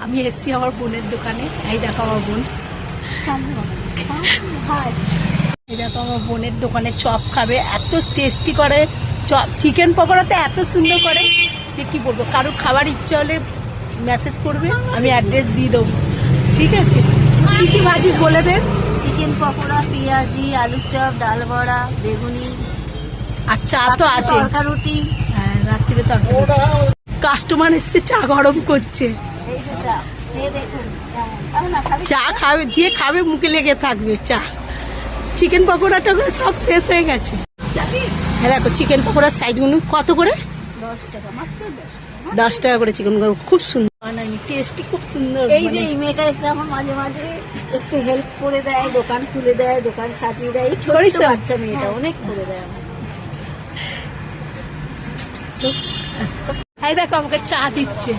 আমি এসেছি আমার বোনের দোকানে। এই দেখো আমার বোন, এই দেখো আমার বোনের দোকানে চপ খাবে। এত টেস্টি করে চপ, চিকেন পকোড়াতে এত সুন্দর করে যে কী বলবো। কারোর খাবার ইচ্ছা হলে মেসেজ করবে, আমি অ্যাড্রেস দিয়ে দেবো। ঠিক আছে, কী কী ভাজিস বলে দেন। চিকেন পকোড়া, পেঁয়াজি, আলুর চপ, ডাল বড়া, বেগুনি, আর চা তো আছে। তরকা রুটি। হ্যাঁ, রাত্রিরে তরকা। কাস্টমার এসছে, চা গরম করছে। এই যে চা, খেয়ে দেখুন। চা খাবে, যে খাবে মুখে লেগে থাকবে চা। চিকেন পকোড়াটা করে সব শেষ হয়ে গেছে। হ্যাঁ দেখো চিকেন পকোড়ার সাইজগুলো কত করে? 10 টাকা, মাত্র 10 টাকা। 10 টাকা করে চিকেন পকোড়া, খুব সুন্দর বানায়নি, টেস্টি খুব সুন্দর। এই যে এই মেয়েটা এসে আমার মাঝে মাঝে একটু হেল্প করে দেয়, দোকান খুলে দেয়, দোকান সাজিয়ে দেয়। এই করিস ছোট তো? বাচ্চা মেয়েটা অনেক করে দেয় আমার। এই দেখো আমাকে চা দিচ্ছে।